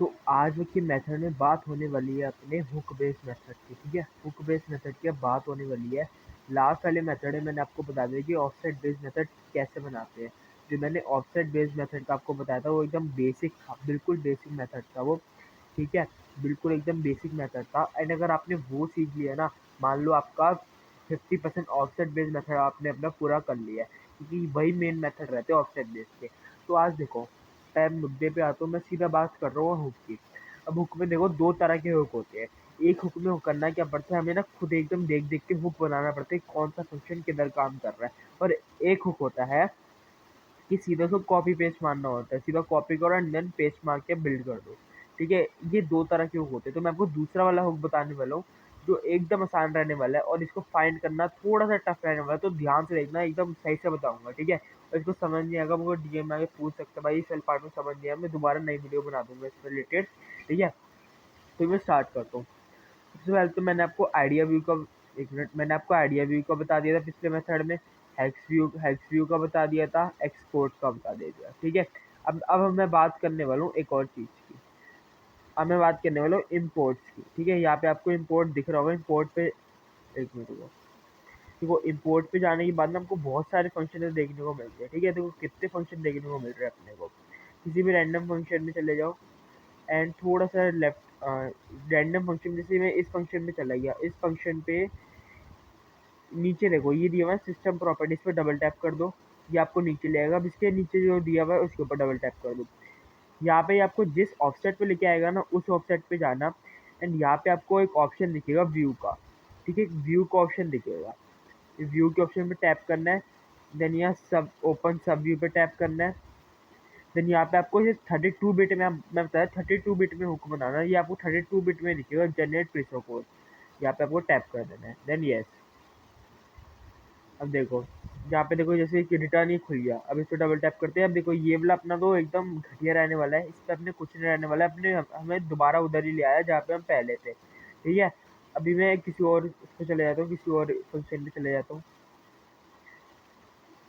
तो आज के मेथड में बात होने वाली है अपने हुक बेस्ड मेथड की, ठीक है। हुक बेस्ड मेथड की अब बात होने वाली है। लास्ट वाले मेथड में मैंने आपको बता दिया कि ऑफसेट बेस्ड मेथड कैसे बनाते हैं। जो मैंने ऑफसेट बेस्ड मेथड का आपको बताया था वो एकदम बेसिक था, बिल्कुल बेसिक मेथड था वो, ठीक है। बिल्कुल एकदम बेसिक मेथड था। एंड अगर आपने वो सीख लिया ना, मान लो आपका 50% ऑफसेट बेस्ड मेथड आपने अपना पूरा कर लिया है, क्योंकि वही मेन मेथड रहते हैं ऑफसेट बेस्ड के। तो आज देखो, टाइम मुद्दे पे आता हूँ, मैं सीधा बात कर रहा हूँ हुक की। अब हुक में देखो दो तरह के हुक होते हैं। एक हुक में करना क्या पड़ता है, हमें ना खुद एकदम देख देख के हुक बनाना पड़ता है, कौन सा फंक्शन किधर काम कर रहा है। और एक हुक होता है कि सीधा उसको कॉपी पेस्ट मारना होता है, सीधा कॉपी करो एंड देन पेस्ट मार के बिल्ड कर दो, ठीक है। ये दो तरह के हुक होते हैं। तो मैं आपको दूसरा वाला हुक बताने वाला हूँ जो एकदम आसान रहने वाला है, और इसको फाइंड करना थोड़ा सा टफ रहने वाला है। तो ध्यान से देखना, एकदम सही से बताऊंगा, ठीक है। और इसको समझ नहीं आएगा मुझे डीएम में आके पूछ सकते हैं, भाई इस पार्ट में समझ नहीं आया, मैं दोबारा नई वीडियो बना दूंगा इससे रिलेटेड, ठीक है। तो मैं स्टार्ट करता हूँ। सबसे पहले तो मैंने आपको आइडिया व्यू का, एक मिनट, मैंने आपको आइडिया व्यू का बता दिया था पिछले मेथड में, हेक्स व्यू का बता दिया था, एक्सपोर्ट का बता दिया, ठीक है। अब मैं बात करने वाला हूँ एक और चीज़ की। अब मैं बात करने वाला हूँ इम्पोर्ट्स की, ठीक है। यहाँ पे आपको इम्पोर्ट दिख रहा होगा, इम्पोर्ट पे एक मिनट को, देखो इम्पोर्ट पे जाने के बाद ना हमको बहुत सारे फंक्शन देखने को मिलते हैं, ठीक है। देखो कितने फंक्शन देखने को मिल रहे हैं अपने को। किसी भी रैंडम फंक्शन में चले जाओ एंड थोड़ा सा लेफ्ट, रैंडम फंक्शन, जैसे मैं इस फंक्शन में चला गया, इस फंक्शन पे नीचे देखो ये दिया हुआ है सिस्टम प्रॉपर्टीज पे डबल टैप कर दो, ये आपको नीचे ले आएगा। अब इसके नीचे जो दिया हुआ है उसके ऊपर डबल टैप कर दो, यहाँ पे आपको जिस ऑफसेट पे लेके आएगा ना उस ऑफसेट पे जाना। एंड यहाँ पे आपको एक ऑप्शन दिखेगा व्यू का, ठीक है, व्यू का ऑप्शन दिखेगा। व्यू के ऑप्शन पे टैप करना है, देन यहाँ सब ओपन सब व्यू पे टैप करना है। देन यहाँ पे आपको ये 32 बिट में, मैं बताया 32 बिट में हुक बनाना है, ये आपको 32 बिट में दिखेगा जनरेट प्रीसो कोड, यहाँ पे आपको टैप कर देना है, देन यस। अब देखो यहाँ पे देखो जैसे कि रिटर्न ही खुल गया। अब इस पर डबल टैप करते हैं। अब देखो ये वाला अपना तो एकदम घटिया रहने वाला है, इस पर अपने कुछ नहीं रहने वाला है, अपने हमें दोबारा उधर ही ले आया जहाँ पे हम पहले थे, ठीक है। अभी मैं किसी और उस पर चले जाता हूँ, किसी और फंक्शन पे चले जाता हूँ,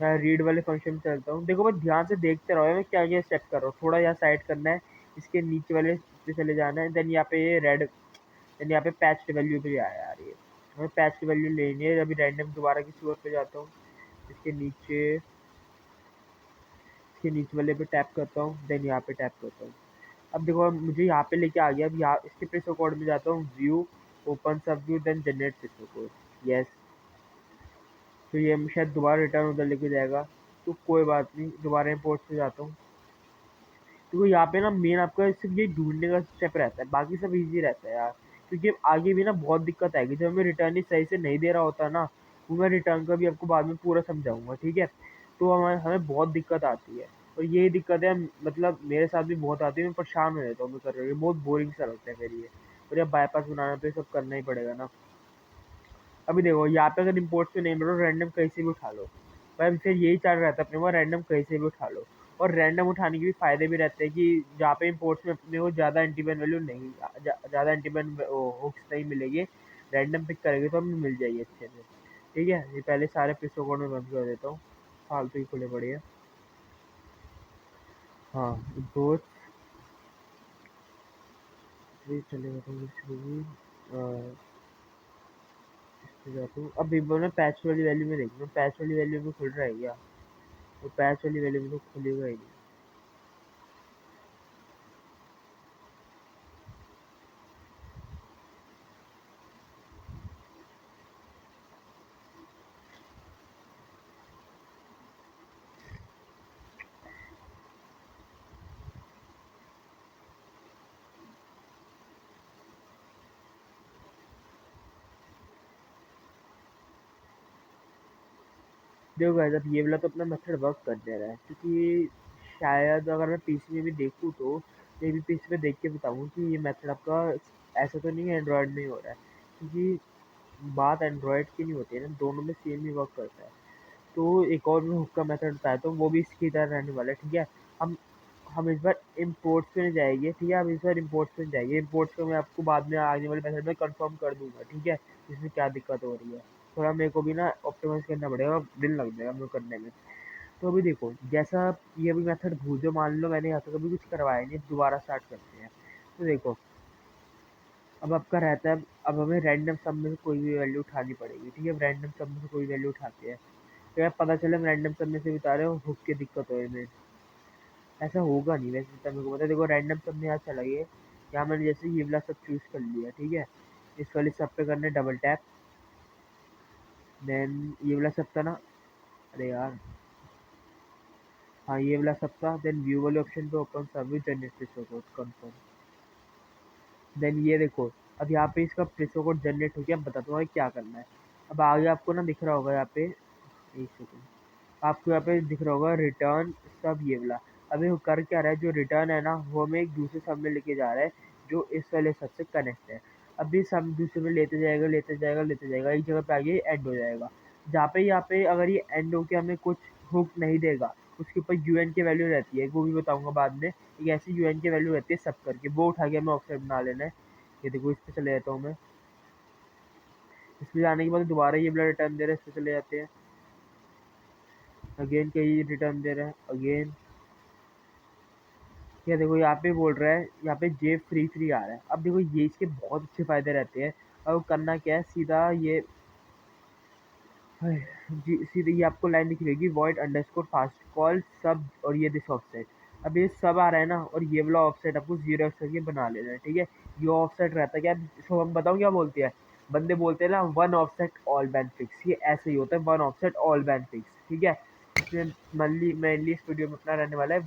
मैं रीड वाले फंक्शन में चलता हूँ। देखो बस ध्यान से देखते रहो मैं क्या क्या स्टेप कर रहा हूँ। थोड़ा यहाँ साइड करना है, इसके नीचे वाले पे चले जाना है, देन यहाँ पे ये रेड, देन यहाँ पे पैच वैल्यू पे आया यार, ये हमें पैच वैल्यू लेनी है। अभी रैंडम दोबारा किसी और पे जाता हूँ, इसके नीचे, इसके नीचे वाले पे टैप करता हूँ, देन यहाँ पे टैप करता हूँ। अब देखो अब मुझे यहाँ पे लेके आ गया। अब यहाँ इसके प्रेसो कोड में जाता हूँ, view, open sub view, then generate प्रेसो कोड, यस। तो ये शायद दोबारा रिटर्न उधर लेके जाएगा, तो कोई बात नहीं, दोबारा इम्पोर्ट पे जाता हूँ। तो यहाँ पे ना मेन आपका सिर्फ ये ढूंढने का स्टेप रहता है, बाकी सब इजी रहता है यार। क्योंकि आगे भी ना बहुत दिक्कत आएगी जब हमें रिटर्न ही सही से नहीं दे रहा होता ना, वो मैं रिटर्न का भी आपको बाद में पूरा समझाऊंगा, ठीक है। तो हमें हमें बहुत दिक्कत आती है, और यही दिक्कत है, मतलब मेरे साथ भी बहुत आती है, मैं परेशान हो जाता हूँ मैं कर रही हूँ, बहुत बोरिंग सा लगता है फिर ये। और अब बाईपास बनाना तो ये सब करना ही पड़ेगा ना। अभी देखो यहाँ पे अगर इम्पोर्ट पे नहीं मिल रहा, रैंडम कहीं से भी उठा लो भाई, फिर यही चल रहा था अपने को, रैंडम कहीं से भी उठा लो। और रैंडम उठाने के भी फायदे भी रहते हैं कि जहाँ पे इम्पोर्ट्स में अपने को ज़्यादा एंटीबन वैल्यू नहीं, ज़्यादा एंटीबन हुक्स नहीं मिलेगी, रैंडम पिक करेंगे तो हमें मिल जाएगी अच्छे से, ठीक है। ये पहले सारे पिस्टो कोड में बंद कर देता हूँ, फालतू ही खुले पड़े हैं। हाँ इम्पोर्ट चलेगा तो इस पे जाता हूँ। अब विवो में पैच वाली वैल्यू में देखना, पैच वाली वैल्यू में खुल रहा है क्या? वो पैच वाली वैल्यू में तो खुलेगा ही नहीं। देखो गाइस, अब ये वाला तो अपना मेथड वर्क कर दे रहा है, क्योंकि शायद अगर मैं पीसी में भी देखूँ तो मैं भी पीसी में देख के बताऊँ कि ये मेथड आपका ऐसा तो नहीं है एंड्रॉयड में ही हो रहा है, क्योंकि बात एंड्रॉयड की नहीं होती है ना, दोनों में सेम ही वर्क करता है। तो एक और मैं हुक का मेथड बताया तो वो भी इसकी तरह रहने वाला है, ठीक है। हम हम इस बार इम्पोर्ट्स पे नहीं जाएंगे, ठीक है, हम इस बार इम्पोर्ट्स पे नहीं जाएंगे। इम्पोर्ट्स को मैं आपको बाद में आने वाले मेथड में कंफर्म कर दूंगा, ठीक है, इसमें क्या दिक्कत हो रही है। थोड़ा मेरे को भी ना ऑप्टिमाइज करना पड़ेगा, दिन लग जाएगा मेरे को करने में। तो अभी देखो, जैसा ये अभी मेथड भूल जाओ, मान लो मैंने यहाँ तक अभी कुछ करवाया नहीं, दोबारा स्टार्ट करते हैं। तो देखो, अब आपका रहता है, अब हमें रैंडम सम में से कोई भी वैल्यू उठानी पड़ेगी, ठीक है। रैंडम सम में से कोई वैल्यू उठाते हैं, तो यार पता चले हम रैंडम सम में से बता रहे हो, हुक की दिक्कत हो में ऐसा होगा नहीं वैसे, तब मेरे को पता है। देखो रैंडम सब में यहाँ चला गया, यहाँ मैंने जैसे ये वाला सब चूज कर लिया, ठीक है। इस वाले सब पे करने डबल टैप, देन ये वाला सब था ना, अरे यार, हाँ ये वाला सब था। देन व्यू वाले ऑप्शन पे ओपन सर्विस जनरेट प्रेसो कोड कंफर्म। देन ये देखो, अब यहाँ पे इसका प्रेसो कोड जनरेट हो गया। अब बताता हूँ क्या करना है। अब आगे आपको ना दिख रहा होगा यहाँ पे, एक सेकंड, आपको यहाँ पे दिख रहा होगा रिटर्न सब ये वाला। अभी वो कर क्या रहा है, जो रिटर्न है ना वो हमें एक दूसरे सब में लेके जा रहा है, जो इस वाले सब से कनेक्ट है। अभी सब दूसरे में लेते जाएगा लेते जाएगा लेते जाएगा, एक जगह पे आगे एंड हो जाएगा। जहाँ पे यहाँ पे अगर ये एंड होके हमें कुछ हुक नहीं देगा, उसके ऊपर यूएन की वैल्यू रहती है, वो भी बताऊंगा बाद में। एक ऐसी यूएन की वैल्यू रहती है सब करके, वो उठा के हमें ऑफसेट बना लेना है। ये देखो इस पे चले जाता हूँ मैं, इसमें जाने के बाद दोबारा ये वाला रिटर्न दे रहा है, इस पे चले जाते हैं, अगेन कहीं रिटर्न दे रहा है अगेन। ये देखो यहाँ पे बोल रहा है, यहाँ पे जे फ्री फ्री आ रहा है। अब देखो ये इसके बहुत अच्छे फायदे रहते हैं। अब करना क्या है, सीधा ये जी सीधे ये आपको लाइन दिख रहेगी, वॉइड अंडरस्कोर फास्ट कॉल सब और ये दिस ऑफसेट। अब ये सब आ रहा है ना, और ये वाला ऑफसेट आपको जीरो करके बना लेना है, ठीक है। ये ऑफसेट रहता है क्या, इसको हम बताऊँ क्या बोलते हैं, बंदे बोलते हैं ना one offset all band fix, ये ऐसे ही होता है, one offset all band fix, ठीक है। इसमें मेनली इस वीडियो में अपना रहने वाला है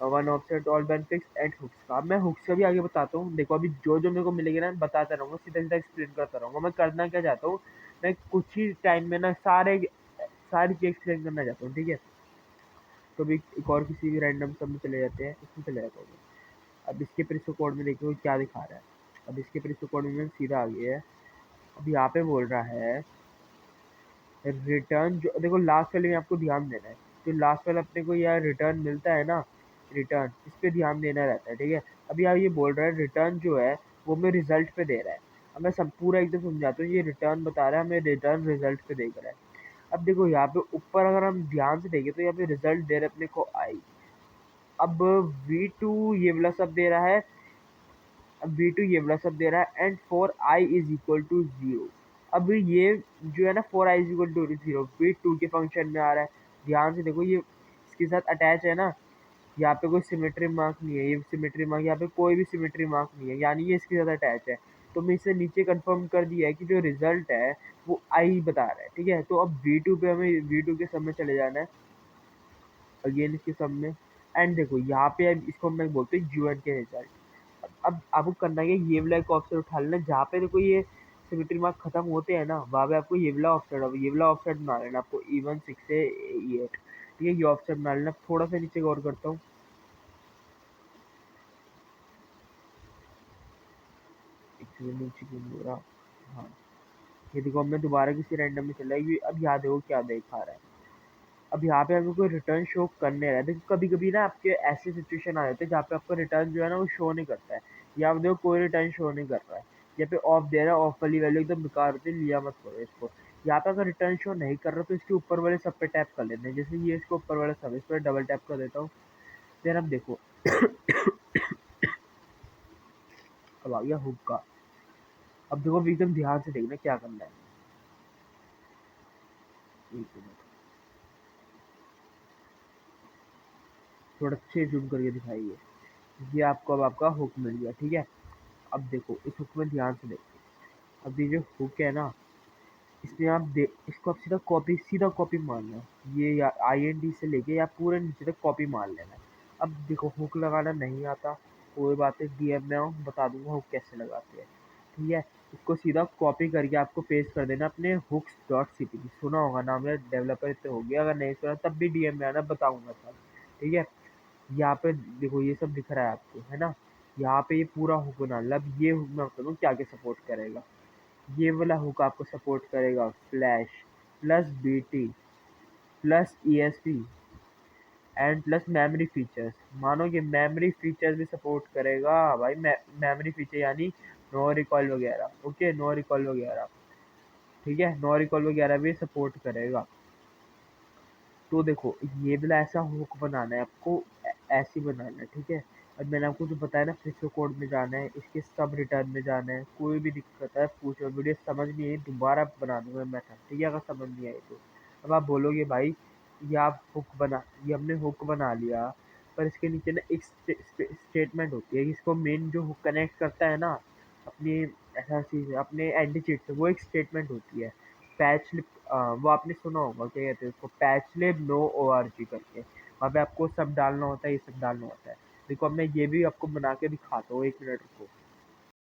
one offset all band fix and hooks का। अब मैं हुक्स का भी आगे बताता हूँ। देखो अभी जो जो मेरे को मिलेगा ना बताता रहूँगा, सीधा सीधा एक्सप्लेन करता रहूँगा। मैं करना क्या चाहता हूँ, मैं कुछ ही टाइम में ना सारी चीज़ एक्सप्लेन करना चाहता हूँ, ठीक है। तो अभी एक और किसी भी रैंडम सब में चले जाते हैं, इसमें चले जाता हूँ मैं। अब इसके प्रेसो कोड में देखो क्या दिखा रहा है। अब इसके प्रेसो कोड में सीधा आ गया है। अब यहाँ पे बोल रहा है रिटर्न, जो देखो लास्ट वाले में आपको ध्यान देना है, जो लास्ट वाला अपने को यार रिटर्न मिलता है ना, रिटर्न इस पे ध्यान देना रहता है, ठीक है। अभी आप ये बोल रहा है रिटर्न जो है वो हमें रिजल्ट पे दे रहा है। अब मैं सब पूरा एकदम समझाता हूँ, ये रिटर्न बता रहा है हमें, रिटर्न रिजल्ट पे देख रहा है। अब देखो यहाँ पे ऊपर अगर हम ध्यान से देखें तो यहाँ पे रिजल्ट दे रहे अपने को आई। अब V2 ये वाला सब दे रहा है, अब V2 ये वाला सब दे रहा है, and for I is equal to 0। अब ये जो है ना, for I is equal to 0 V2 के फंक्शन में आ रहा है। ध्यान से देखो, ये इसके साथ अटैच है ना, यहाँ पे कोई सिमेट्री मार्क नहीं है, ये सिमेट्री मार्क, यहाँ पे कोई भी सिमेट्री मार्क नहीं है, यानी ये इसके साथ अटैच है। तो मैं इसे नीचे कंफर्म कर दिया है कि जो रिजल्ट है वो आई बता रहा है, ठीक है। तो अब V2 पे हमें V2 के सब में चले जाना है, अगेन इसके सब में। एंड देखो यहाँ पे अब इसको मैं बोलते हैं यूएन के रिजल्ट। अब आपको करना है ये वाला एक ऑप्शन उठा लेना, जहाँ पे देखो ये सिमेट्री मार्क खत्म होते हैं ना, वहाँ पे आपको ये वाला ऑप्शन, अब ये वाला ऑप्शन बना लेना आपको E1 6 से E8, ठीक है। ये ऑप्शन बना लेना। थोड़ा सा नीचे गौर करता हूँ, एक सेकंड, नीचे क्यों नहीं हो रहा, हाँ। ये देखो अब मैं दोबारा किसी रैंडम में चला गया, अब यहाँ देखो क्या दिखा रहा है। अब यहाँ पे हमें कोई रिटर्न शो करने रहा है। देखो कभी कभी ना आपके ऐसे सिचुएशन आ जाते हैं जहाँ पे आपका रिटर्न जो है ना वो शो नहीं करता है, या आप देखो कोई रिटर्न शो नहीं कर रहा है, यहाँ पे ऑफ दे रहा है, ऑफ वाली वैल्यू एकदम बेकार होती है, लिया मत करो इसको। यहाँ पे अगर रिटर्न शो नहीं कर रहा तो इसके ऊपर वाले सब पे टैप कर लेते हैं, जैसे ये इसके ऊपर वाला सब, इस पर डबल टैप कर देता हूँ। फिर अब देखो अब आ गया हुक का। अब देखो अभी एकदम ध्यान से देखना क्या करना है, एक मिनट, थोड़ा अच्छे जूम करके दिखाइए। ये आपको अब आपका हुक मिल गया, ठीक है। अब देखो इस हुक में ध्यान से देखिए, अब ये जो हुक है ना, इसमें आप दे इसको आप सीधा कॉपी मारना है, ये या IND से लेके या पूरे नीचे तक कॉपी मार लेना है। अब देखो हुक लगाना नहीं आता, कोई बात नहीं, DM में आओ बता दूंगा हुक कैसे लगाते हैं, ठीक है। इसको सीधा कॉपी करके आपको पेस्ट कर देना अपने hooks.cpp, सुना होगा नाम है, डेवलपर इतने हो गया, अगर नहीं सुना तब भी DM में आना, बताऊंगा सब, ठीक है। यहाँ पे देखो ये सब दिख रहा है आपको, है ना। यहाँ पे ये पूरा हुक बना लो। अब ये हुक मैं बता दूँ क्या क्या सपोर्ट करेगा। ये वाला हुक आपको सपोर्ट करेगा flash plus BT plus ESP and plus memory features. मानो ये मेमोरी फीचर भी सपोर्ट करेगा भाई, मेमोरी फीचर यानी नो रिकॉल वगैरह, ओके, नो रिकॉल वगैरह, ठीक है, नो रिकॉल वगैरह भी सपोर्ट करेगा। तो देखो ये वाला ऐसा हुक बनाना है आपको, ऐसे बनाना है, ठीक है। अब मैंने आपको जो बताया ना फ्रिक्शो कोड में जाना है, इसके सब रिटर्न में जाना है, कोई भी दिक्कत है पूछो, वीडियो समझ नहीं आई दोबारा बना दूंगा मैं था, ठीक है? अगर समझ नहीं आई तो अब आप बोलोगे भाई ये हमने हुक बना लिया, पर इसके नीचे ना एक स्टेटमेंट होती है, इसको मेन जो हुक कनेक्ट करता है ना अपनी ऐसा चीज अपने एंड चीट से, वो एक स्टेटमेंट होती है पैच लिप। वो आपने सुना होगा क्या कहते हैं उसको, पैच लिब नो ओ आर जी करके, वहाँ पे आपको सब डालना होता है, ये सब डालना होता है। देखो अब मैं ये भी आपको बना के दिखाता हूँ, 1 मिनट रुको।